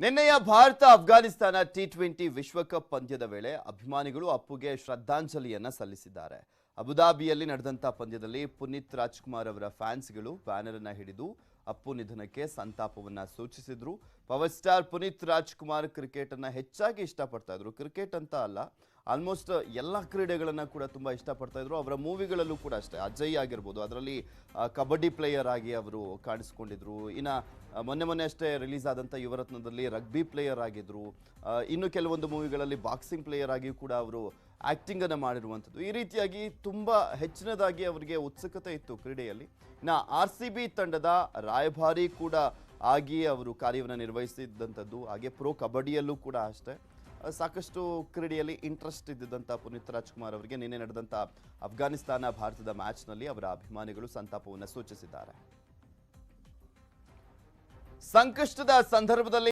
ನಿನ್ನೆಯ ಭಾರತ ಅಫ್ಘಾನಿಸ್ತಾನ ಟಿ20 ವಿಶ್ವಕಪ್ ಪಂದ್ಯದ ವೇಳೆ ಅಭಿಮಾನಿಗಳು ಅಪ್ಪುಗೆ ಶ್ರದ್ಧಾಂಜಲಿಯನ್ನ ಸಲ್ಲಿಸಿದ್ದಾರೆ. ಅಬುದಾಬಿಯಲ್ಲಿ ನಡೆದಂತ ಪಂದ್ಯದಲ್ಲಿ ಪುನೀತ್ ರಾಜ್ಕುಮಾರ್ ಅವರ ಫ್ಯಾನ್ಸ್ಗಳು ಬ್ಯಾನರ್ ಅನ್ನು ಹಿಡಿದು ಅಪ್ಪು ನಿಧನಕ್ಕೆ ಸಂತಾಪವನ್ನ ಸೂಚಿಸಿದ್ರು. Power star Puneeth Rajkumar cricket ಅನ್ನ ಹೆಚ್ಚಾಗಿ ಇಷ್ಟಪಡ್ತಾ ಇದ್ರು. ಕ್ರಿಕೆಟ್ ಅಂತ ಅಲ್ಲ, ಆಲ್ಮೋಸ್ಟ್ ಎಲ್ಲ ಕ್ರೀಡೆಗಳನ್ನ ಕೂಡ ತುಂಬಾ ಇಷ್ಟಪಡ್ತಾ ಇದ್ರು. ಅವರ ಮೂವಿಗಳಲ್ಲೂ ಕೂಡ ಅಷ್ಟೇ, ಅಜಯ್ ಆಗಿರ್ಬೋದು, ಅದರಲ್ಲಿ ಕಬಡ್ಡಿ ಪ್ಲೇಯರ್ ಆಗಿ ಅವರು ಕಾಣಿಸ್ಕೊಂಡಿದ್ರು. ಇನ್ನು ಮೊನ್ನೆ ಅಷ್ಟೇ ರಿಲೀಸ್ ಆದಂಥ ಯುವರತ್ನದಲ್ಲಿ ರಗ್ಬಿ ಪ್ಲೇಯರ್ ಆಗಿದ್ರು. ಇನ್ನು ಕೆಲವೊಂದು ಮೂವಿಗಳಲ್ಲಿ ಬಾಕ್ಸಿಂಗ್ ಪ್ಲೇಯರ್ ಆಗಿ ಕೂಡ ಅವರು ಆಕ್ಟಿಂಗ್ ಅನ್ನು ಮಾಡಿರುವಂಥದ್ದು. ಈ ರೀತಿಯಾಗಿ ತುಂಬಾ ಹೆಚ್ಚಿನದಾಗಿ ಅವರಿಗೆ ಉತ್ಸುಕತೆ ಇತ್ತು ಕ್ರೀಡೆಯಲ್ಲಿ. ಇನ್ನು RCB ತಂಡದ ರಾಯಭಾರಿ ಕೂಡ ಆಗಿ ಅವರು ಕಾರ್ಯವನ್ನು ನಿರ್ವಹಿಸಿದ್ದಂಥದ್ದು. ಹಾಗೆ ಪ್ರೋ ಕಬಡ್ಡಿಯಲ್ಲೂ ಕೂಡ ಅಷ್ಟೇ ಸಾಕಷ್ಟು ಕ್ರೀಡೆಯಲ್ಲಿ ಇಂಟ್ರೆಸ್ಟ್ ಇದ್ದಂಥ ಪುನೀತ್ ರಾಜ್ಕುಮಾರ್ ಅವರಿಗೆ ನಿನ್ನೆ ನಡೆದಂಥ ಅಫ್ಘಾನಿಸ್ತಾನ ಭಾರತದ ಮ್ಯಾಚ್ನಲ್ಲಿ ಅವರ ಅಭಿಮಾನಿಗಳು ಸಂತಾಪವನ್ನು ಸೂಚಿಸಿದ್ದಾರೆ. ಸಂಕಷ್ಟದ ಸಂದರ್ಭದಲ್ಲಿ